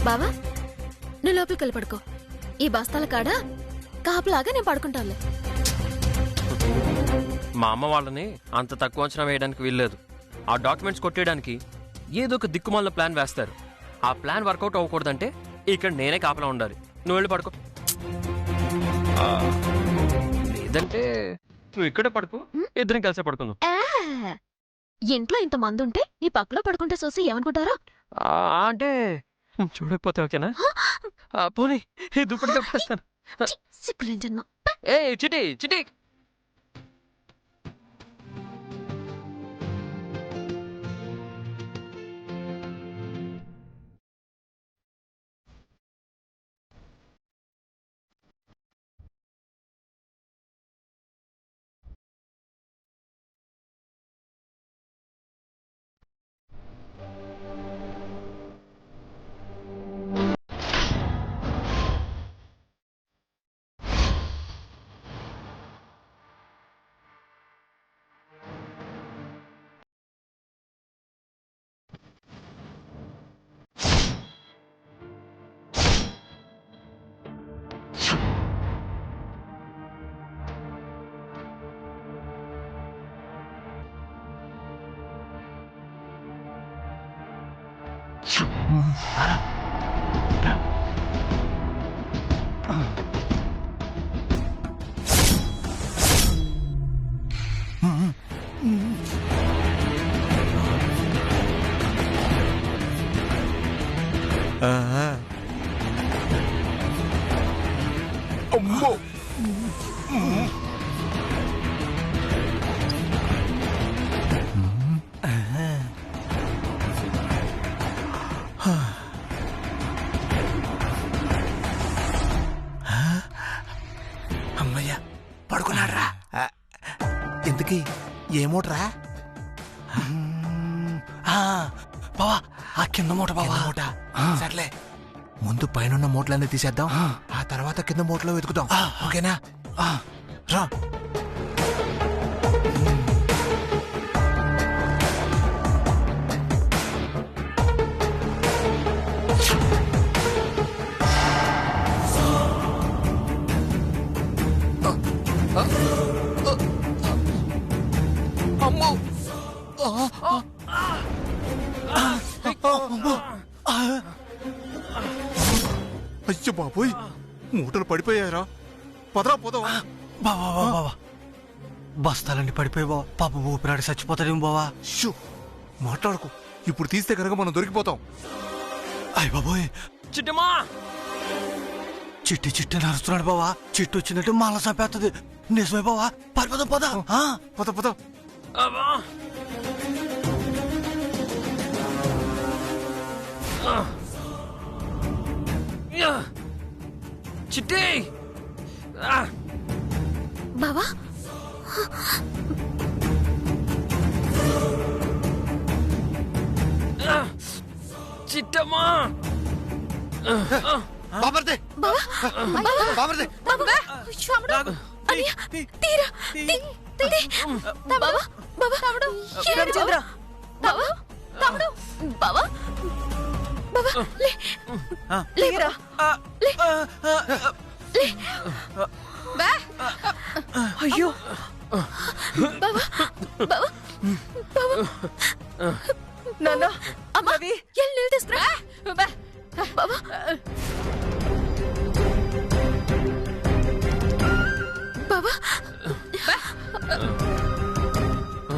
బావా నువ్వు లోపలికి వెళ్ళి పడుకో. ఈ బస్తాల కాడ కాపలాగా నేను పడుకుంటానులే. మా అమ్మ వాళ్ళని అంత తక్కువ అంచనా వేయడానికి వీల్లేదు. ఆ డాక్యుమెంట్స్ కొట్టేయడానికి ఏదో ఒక దిక్కుమాలిన ప్లాన్ వేస్తారు. ఆ ప్లాన్ వర్కౌట్ అవ్వకూడదంటే ఇక్కడ నేనే కాపలా ఉండాలి. నువ్వు వెళ్ళి పడుకో. లేదంటే నువ్వు ఇక్కడే పడుకో, ఇద్దరం కలిసే పడుకుందాం. ఇంట్లో ఇంత మంది ఉంటే నీ పక్కలో పడుకుంటే చూసి ఏమనుకుంటారో. అంటే చూడకపోతే ఓకేనా? పోనీ ఈ దుప్పటి కప్పేస్తాను. సిగ్గులేంజన్నా. ఏ చిటి చిటి అమ్మో అమ్మయ్యా పడుకున్నాడ్రా. ఎందుకీ ఏమోట్రా? బావా ఆ కింద మూట బావా. మూట సర్లే, ముందు పైన మూటలన్నీ తీసేద్దాం, ఆ తర్వాత కింద మూటలో వెతుకుదాం. ఓకేనా? రా. అమ్మో అయ్యో బాబోయ్, మూటలు పడిపోయారా? పదరా పోదావా? బావా బావా బస్తాలన్నీ పడిపోయి బావా. పాప ఊపిరాడి చచ్చిపోతాడేమో బావా. షూ మాట్లాడుకో, ఇప్పుడు తీస్తే కనుక మనం దొరికిపోతాం. అయ్య బాబోయ్, చిట్టమ్మా చిట్టి చిట్టి నరుస్తున్నాడు బావా. చిట్టు వచ్చినట్టు మళ్ళా చంపేస్తుంది. నిజమే బావా, పరిపోదాం పద. పద పద. చిట్టి బావా చిట్టమ్మా బాబర్దే బాబర్దే అయ్యో నాన్న అమ్మవి నీళ్ళు తీసుకురా. బావా బావా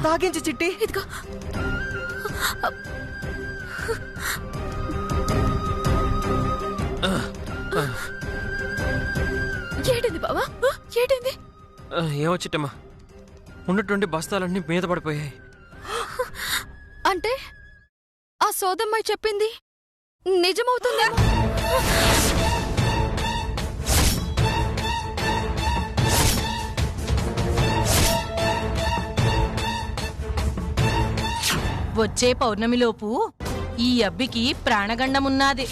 తాగించి చిట్టి. ఇదిగో. ఏటైంది బావా, ఏటైంది? ఏమో చిట్టమ్మా, ఉన్నటువంటి బస్తాలన్నీ మీద పడిపోయాయి. అంటే ఆ సోదమ్మాయి చెప్పింది నిజమవుతుందా? వచ్చే పౌర్ణమిలోపు ఈ అబ్బికి ప్రాణగండమున్నది.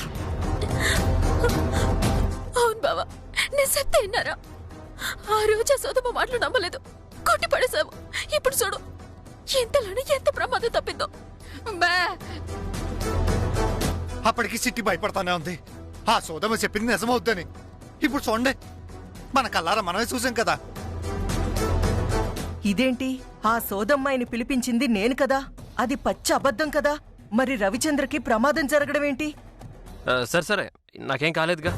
అవును బావా, నేను చెప్తే విన్నారా? ఆ రోజు సోదమ్మ మాటలు నమ్మలేదు, కొట్టి పడేశావు. ఇప్పుడు చూడు ఎంతలోనే ఎంత ప్రమాదం తప్పిందో. అప్పటికి చిట్టి భయపడతానే ఉంది. ఆ సోదమ్మ చెప్పింది నిజమవుద్దని. ఇప్పుడు చూడండి, మన కల్లారా మనమే చూసాం కదా. ఇదేంటి, ఆ సోదమ్మాయిని పిలిపించింది నేను కదా, అది పచ్చి అబద్ధం కదా. మరి రవిచంద్రకి ప్రమాదం జరగడం ఏంటి? సరే సరే, నాకేం కాలేదుగా.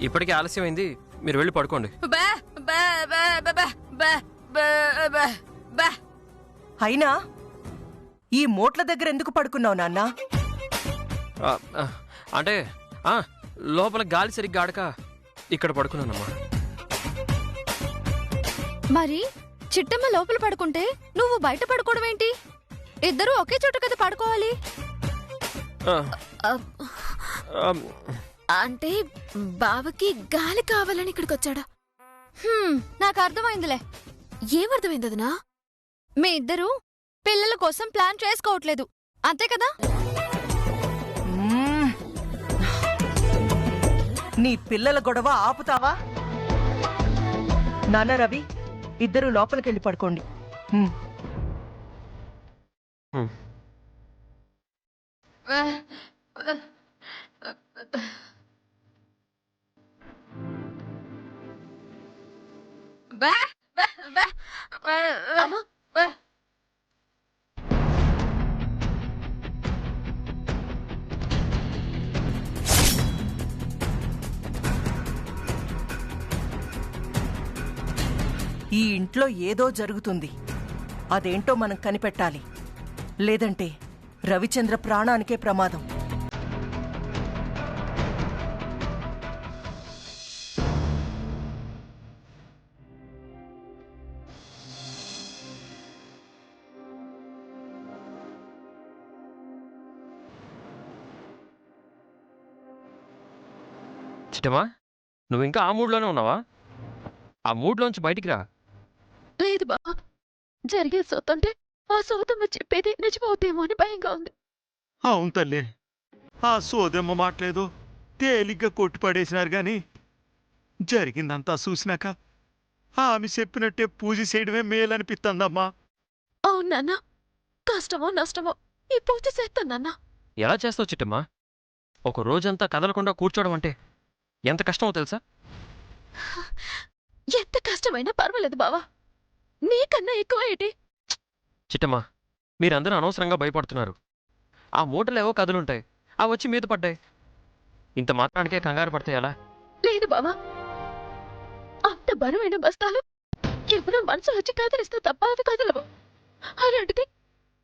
ఇప్పటికే ఆలస్యమైంది, మీరు వెళ్ళి పడుకోండి. బా బా బా బా బా బా బా బా. అయినా ఈ మోట్ల దగ్గర ఎందుకు పడుకున్నావు నాన్నా? ఆ, ఆ, అంటే లోపల గాలి సరిగ్గా ఆడక ఇక్కడ పడుకున్నానమ్మా. మరి చిట్టమ్మ లోపల పడుకుంటే నువ్వు బయట పడుకోవడం ఏంటి? ఇద్దరు ఒకే చోట కదా పడుకోవాలి. ఆ, ఆ, అంటే బావకి గాలి కావాలని ఇక్కడికి వచ్చాడా? నాకు అర్థమైందిలే. ఏమర్థమైంది అదనా? మీ ఇద్దరు పిల్లల కోసం ప్లాన్ చేసుకోవట్లేదు, అంతే కదా? మ్మ్. నీ పిల్లల గొడవ ఆపుతావా? నాన్న రవి, ఇద్దరు లోపలికెళ్ళి పడుకోండి. మ్మ్. హ్మ్. ఈ ఇంట్లో ఏదో జరుగుతుంది, అదేంటో మనం కనిపెట్టాలి. లేదంటే రవిచంద్ర ప్రాణానికే ప్రమాదం. చిట్టమ్మా, నువ్వు ఇంకా ఆ మూడ్లోనే ఉన్నావా? ఆ మూడ్లోంచి బయటికి రా. లేదు బా, జరిగే సొత్తంటే ఆ సొత్తమ్మ చెప్పేది నిజమవుతేమో అని భయంగా ఉంది. అవును తల్లి, ఆ సోదమ్మ మాట్లేదు తేలిగ్గా కొట్టిపడేసినారు గాని జరిగిందంతా చూసినాక ఆమె చెప్పినట్టే పూజ చేయడమే మేలనిపిస్తుందమ్మా. అవును నాన్న, కష్టమో నష్టమో ఈ పూజ చేస్తానన్నా. ఎలా చేస్తావు చిట్టమ్మా? ఒక రోజంతా కదలకుండా కూర్చోవడం అంటే ఎంత కష్టమో తెలుసా? ఎంత కష్టమైనా పర్వాలేదు బావా, నీకన్నా ఎక్కువ ఏంటి? చిట్టమ్మా, మీరందరూ అనవసరంగా భయపడుతున్నారు. ఆ మూటలు ఏవో కథలుంటాయి, అవి వచ్చి మీద పడ్డాయి. ఇంత మాత్రానికే కంగారు పడితే ఎలా? లేదు బావా, అంత బరువైన బస్తాలు ఎవరో మనసు వచ్చి కదిలిస్తే తప్ప అవి కదలవు. అలాంటిది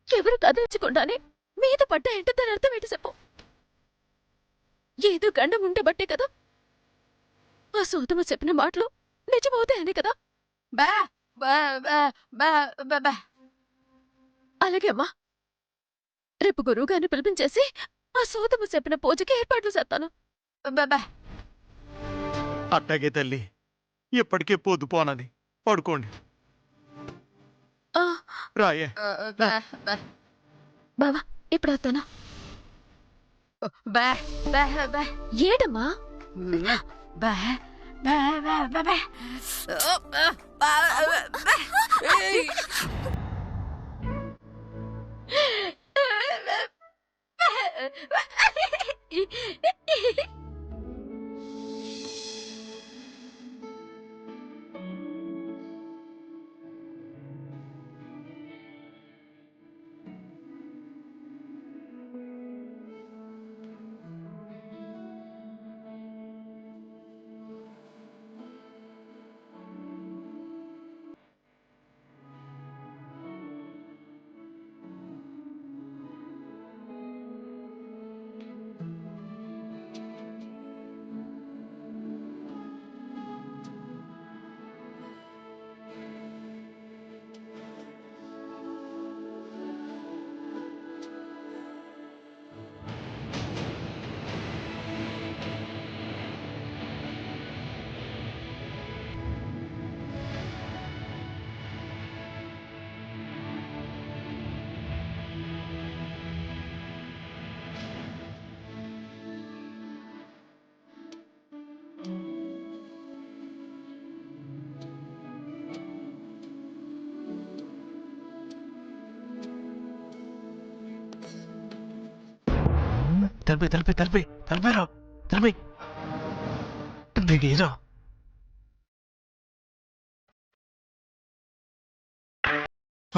ఎవరు కదిలించకుండానే మీద పడ్డాయంటే దాని అర్థం ఏంటి చెప్పు? ఏదో గండం ఉండబట్టే కదా ఆ సోదమ్మ చెప్పిన మాటలు నిజమవుతాయని కదా. బా బా బా బా బా బా. అలాగే అమ్మా, రేపు గురువు గారిని పిలిపించేసి ఆ సోదమ్మ చెప్పిన పూజకి ఏర్పాట్లు చేస్తాను. బాబా. అట్టాగే తల్లి, ఇప్పటికే పొద్దుపోనది, పడుకోండి. రాయే బావా, ఇప్పుడు వస్తాను. ఏడమ్మా? తలిపారు నీకేదో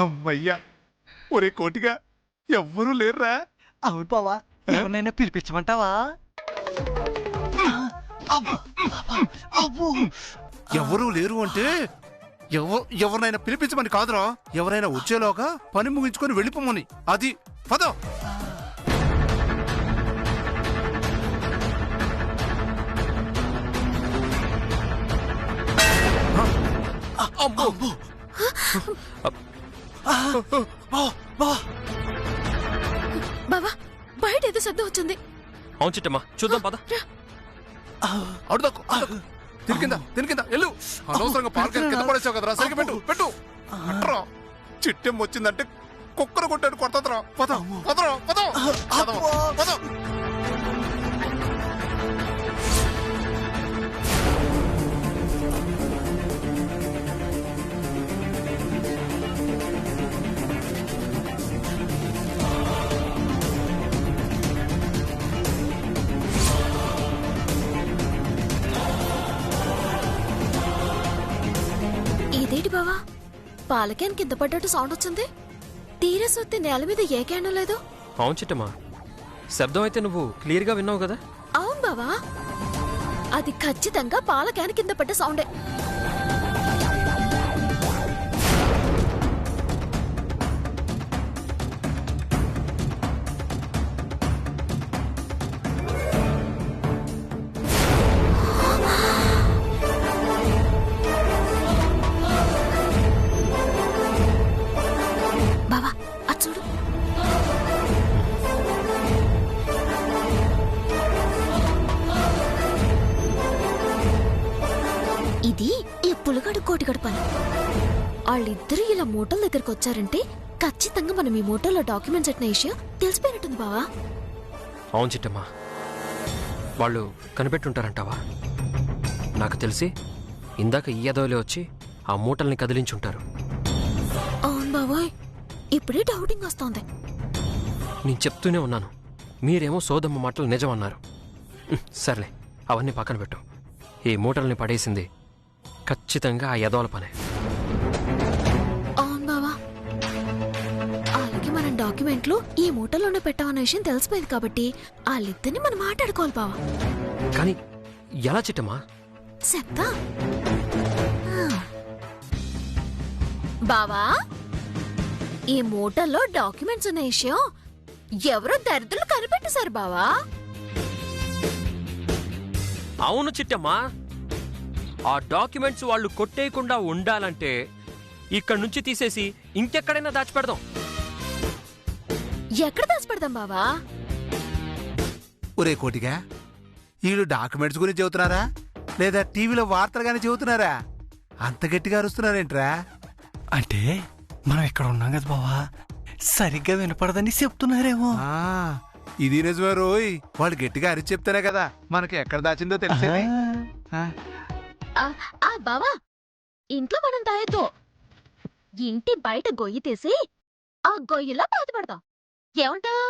అమ్మయ్యా ఒరే కోటిగా ఎవ్వరూ లేరురా. అవును బావా, ఎవరినైనా పిలిపించమంటావా? ఎవరూ లేరు అంటే ఎవరినైనా పిలిపించమని కాదురా, ఎవరైనా వచ్చేలోగా పని ముగించుకొని వెళ్ళిపోమని. అది పదో. బావా బయట ఏదో శబ్దం వచ్చింది. అవును చిట్టమ్మా, చూద్దాం పద. అడుదకు తిని కింద వెళ్ళు. అనవసరంగా పాలకాయలు కింద పడేసావు కదరా, సరిగ్గా పెట్టు అట్రా. చిట్టెం వచ్చిందంటే కుక్కను కొట్టాడు కొడతారా. పద. ఇదేంటి బావా, పాల క్యాన్ కింద పడ్డట్టు సౌండ్ వచ్చింది. తీరా సొత్తే నేల మీద ఏ క్యాన్ లేదు. అవును చిట్టమ్మా, శబ్దం అయితే నువ్వు క్లియర్గా విన్నావు కదా. అవును బావా, అది ఖచ్చితంగా పాల క్యాన్ కింద పడ్డ సౌండే. బావా అది చూడు. ఇది ఈ పులిగాడు కోటిగడు పని. వాళ్ళిద్దరూ ఇలా మూటల దగ్గరకు వచ్చారంటే ఖచ్చితంగా మనం ఈ మూటల్లో డాక్యుమెంట్స్ పెట్టిన విషయం తెలిసిపోయినట్టుంది బావా. అవును చిట్టమ్మా, వాళ్ళు కనిపెట్టుంటారంటావా? నాకు తెలిసి ఇందాక ఈ ఎదవలే వచ్చి ఆ మూటల్ని కదిలించుంటారు. అవును బావోయ్, ఇప్పుడే డౌటింగ్ వస్తోంది. నేను చెప్తూనే ఉన్నాను, మీరేమో సోదమ్మ మాటలు నిజం అన్నారు. సర్లే, అవన్నీ పక్కన పెట్టు. ఈ మూటల్ని పడేసింది ఖచ్చితంగా ఆ ఎదవల పనే. అవును బావా, అలాగే మనం డాక్యుమెంట్లు ఈ మూటలోనే పెట్టామన్న విషయం తెలిసిపోయింది కాబట్టి వాళ్ళిద్దరిని మనం మాట్లాడుకోవాలి బావా. కానీ ఎలా చిట్టమ్మా? చెప్తా బావా. ఈ మూటల్లో డాక్యుమెంట్స్ ఉన్న విషయం ఎవరో దరిద్రులు కనిపెట్టేశారు బావా. అవును చిట్టమ్మా, ఆ డాక్యుమెంట్స్ వాళ్ళు కొట్టేయకుండా ఉండాలంటే ఇక్కడి నుంచి తీసేసి ఇంకెక్కడైనా దాచిపెడదాం. ఎక్కడ దాచిపెడదాం బావా? ఒరే కోటిగా, వీళ్ళు డాక్యుమెంట్స్ గురించి చెబుతున్నారా లేదా టీవీలో వార్తలు గానీ చెబుతున్నారా? అంత గట్టిగా అరుస్తున్నారేంట్రా? అంటే మనం ఇక్కడ ఉన్నాం కదా బావా, సరిగ్గా వినపడదని చెప్తున్నారేమో. ఇది నిజమే రోయ్, వాళ్ళు గట్టిగా అరిచి చెప్తానే కదా మనకి ఎక్కడ దాచిందో తెలిసేది. బావా, ఇంట్లో మనం దాయద్దు. ఇంటి బయట గొయ్యి తీసి ఆ గొయ్యిలో పాతి పెడదాం. ఏమంటావు?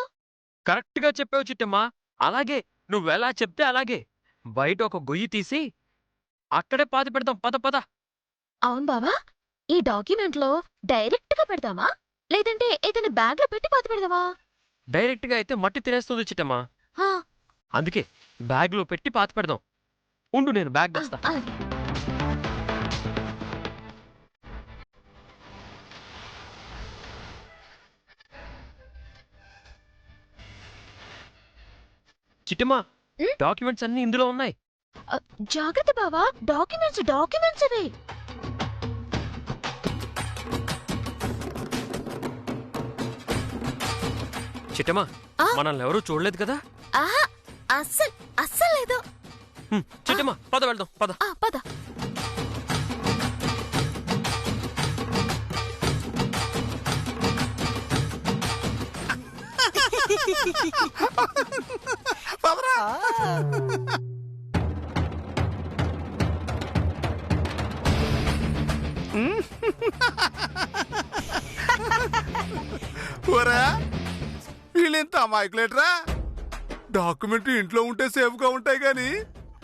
కరెక్ట్ గా చెప్పావు చిట్టమ్మా. అలాగే, నువ్వెలా చెప్తే అలాగే. బయట ఒక గొయ్యి తీసి అక్కడే పాతి పెడదాం. పద పద. అవును బావా, ఈ డాక్యుమెంట్ లో డైరెక్ట్ గా పెడదామా లేదంటే ఏదైనా బ్యాగ్ లో పెట్టి పాతి పెడదామా? డైరెక్ట్ గా అయితే మట్టి తినేస్తుంది చిట్టమ్మా. అందుకే బ్యాగ్ లో పెట్టి పాతి పెడదాం. ఉండు, నేను బ్యాగ్ తెస్తా. చిట్టమ్మా, డాక్యుమెంట్స్ అన్ని ఇందులో ఉన్నాయి. జాగ్రత్త బావా, డాక్యుమెంట్స్ ఇవి. చిట్టమ్మా, మనల్ని ఎవరూ చూడలేదు కదా? అస్సలు లేదు. చిట్టమ్మా, పద వెళ్దాం. పద పద. వీళ్ళెంత అమాయకులేట్రా. డాక్యుమెంట్ ఇంట్లో ఉంటే సేఫ్ గా ఉంటాయి గాని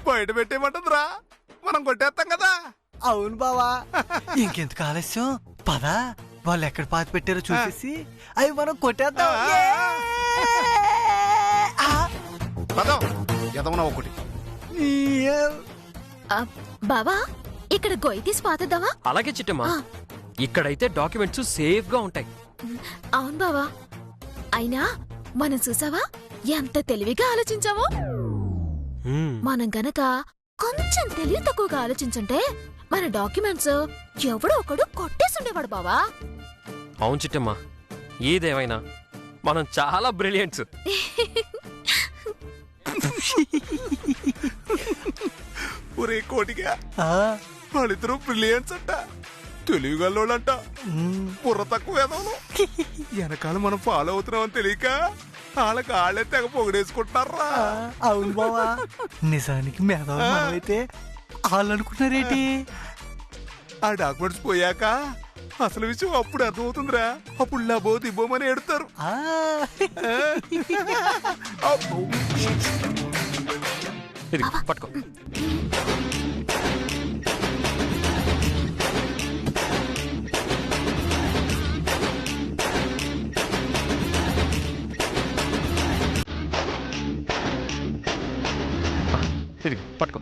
బయట పెట్టేమంటదిరా, మనం కొట్టేస్తాం కదా. అవును బావా. ఇంకెందుకు ఆలస్యం, పదా వాళ్ళు ఎక్కడ పాతి పెట్టారో చూసేసి అవి మనం కొట్టేద్దాం. పదం ఎదవనా ఒకటి. బావా ఇక్కడ గొయ్యి తీసి పాతద్దావా? అలాగే చిట్టమ్మా, ఇక్కడైతే డాక్యుమెంట్స్ సేఫ్ గా ఉంటాయి. అవును బావా, అయినా మనం చూసావా ఎంత తెలివిగా ఆలోచించావో. మనం గనక కొంచెం తెలివి తక్కువగా ఆలోచించుంటే మన డాక్యుమెంట్స్ ఎవడో ఒకడు కొట్టేసుండేవాడు బావా. అవును చిట్టమ్మా, ఏదేమైనా మనం చాలా బ్రిలియంట్స్. ఒరే కోటిగా, వాళ్ళిద్దరూ బ్రిలియన్స్ అంట, తెలివిగల్లోళ్ళంట, బుర్ర తక్కువ ఎదవను. వెనకాల మనం ఫాలో అవుతున్నామని తెలియక వాళ్ళకి వాళ్ళే తెగ పొగిడేసుకుంటున్నారా. అవును బావా, నిజానికి మేధావి మనమైతే వాళ్ళు అనుకుంటున్నారేంటి? ఆ డాక్యుమెంట్స్ పోయాక అసలు విషయం అప్పుడు అర్థమవుతుందిరా. అప్పుడు లబో దిబ్బోమని ఎడతారు. ఇది పట్టుకో. ఇది పట్టుకో.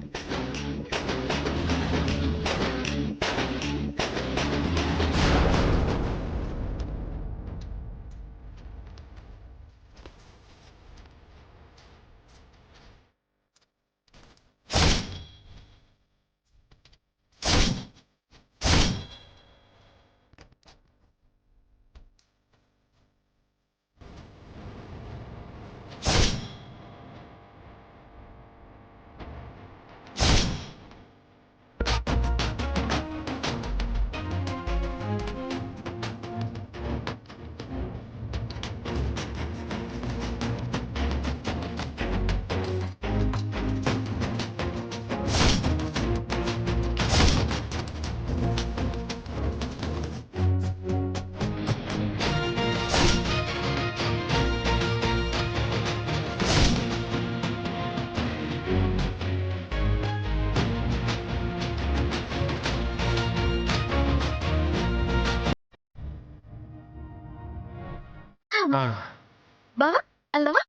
బావా వెళ్దామా?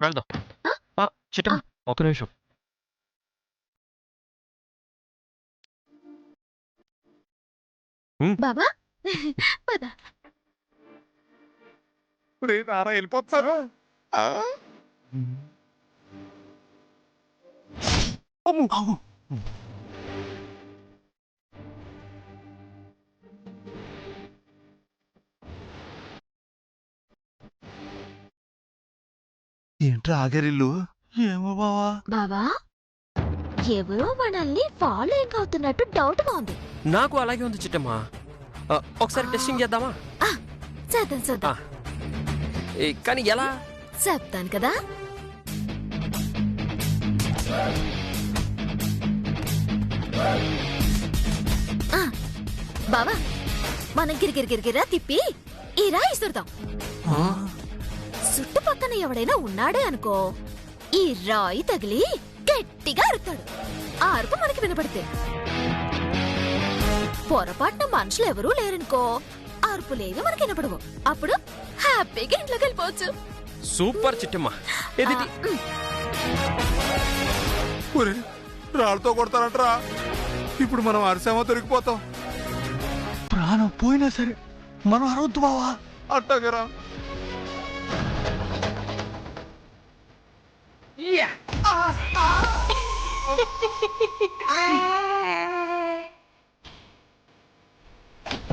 వెళ్దాం. చిట్టమ్మా ఒక్క నిమిషం. బాబా పద. నారా వెళ్ళిపోతారు. ఏంట్రా ఆగరిల్లు? ఏమో బావా. బావా ఎవరో మనల్ని ఫాలోయింగ్ అవుతున్నట్టు డౌట్ గా ఉంది. నాకు అలాగే ఉంది చిట్టమ్మా. ఒకసారి టెస్టింగ్ చేద్దామా? చేద్దాం చేద్దాం. కానీ ఎలా చెప్తాను కదా. బావా మనం గిరిగిరిగిరిగిరా తిప్పి ఈ రాయి ఇస్తుడతాం. చుట్టుపక్కన ఎవడైనా ఉన్నాడే అనుకో, ఈ రాయి తగిలి గట్టిగా అరుతాడు. ఆ అరుపు మనకి వినపడితే పొరపాటున మనుషులు ఎవరూ లేరనుకో, అరుపులేవి మనకి వినపడవు. అప్పుడు హ్యాపీగా ఇంట్లోకి వెళ్ళిపోవచ్చు. సూపర్ చిట్టమ్మా. రాళ్ళతో కొడతారంటరా. ఇప్పుడు మనం అరిసామో దొరికిపోతాం. ప్రాణం పోయినా సరే మనం అరవద్దు బావా. అట్టాగరా.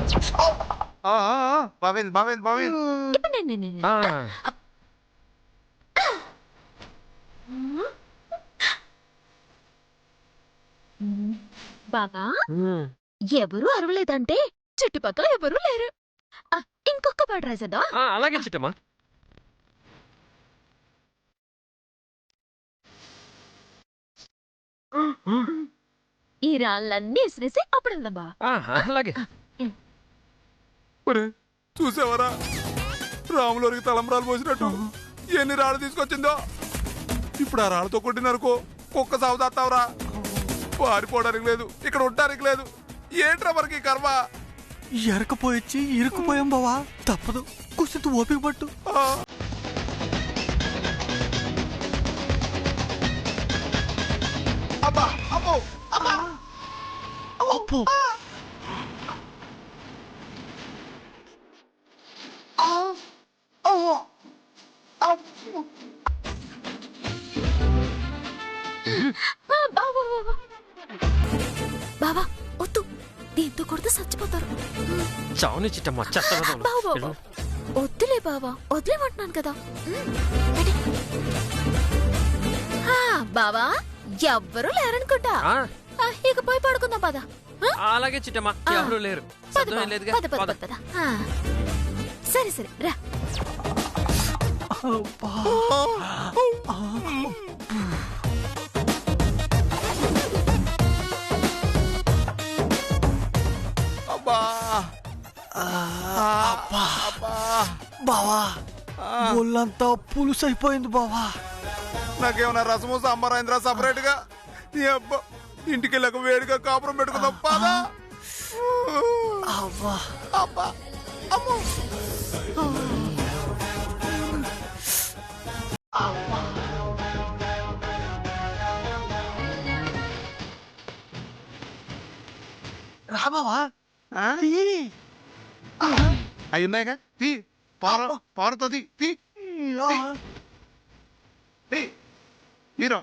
ఇప్పుడు బాగా ఎవరు అరవలేదంటే చుట్టుపక్కల ఎవరు లేరు. ఇంకొక పాట రాసేద్దా? అలాగే చిట్టమ్మా. ఈ రాళ్ళన్నీ విసిరేసి అప్పుడు వెళ్దాం బా. అలాగే. చూసావరా, రాములోరికి తలంబ్రాలు పోసినట్టు ఎన్ని రాళ్ళు తీసుకొచ్చిందో. ఇప్పుడు ఆ రాళ్ళతో కొట్టిననుకో కుక్క సాగు తాస్తావురా. పారిపోవడానికి లేదు, ఇక్కడ ఉండడానికి లేదు. ఏంట్రా మనకి కర్మ. ఎరకపోయొచ్చి ఇరుక్కుపోయాం బావా, తప్పదు, కుసింత ఓపిక పట్టు. అబ్బా అమ్మో అమ్మా అబ్బో. బావా వద్దు, దీంతో కొడితే చచ్చిపోతారు. చావుని చిట్టమ్మ చెత్త వెధవలు. బావా వెళ్ళు. వద్దులే బావా, వదిలేమంటున్నాను కదా. రెడీ? బావా ఎవ్వరూ లేరనుకుంటా. ఇక పోయి పడుకుందాం పద. అలాగే చిట్టమ్మ, ఎవరు లేరు, పద శబ్దం ఏం లేదుగా. పద పద పద. సరే సరే రా. అబ్బా బావా ఒళ్ళంతా పులుసు అయిపోయింది బావా. నాకేమన్నా రసము సాంబార్ అయిందిరా సపరేట్ గా. నీ అబ్బా ఇంటికి వెళ్ళక వేడిగా కాపురం పెట్టుకుందాం పదా. అవ్వా అబ్బా అమ్మో రా బావా. అవి ఉన్నాయిగా, తీ పారుతుంది. తీ హీరో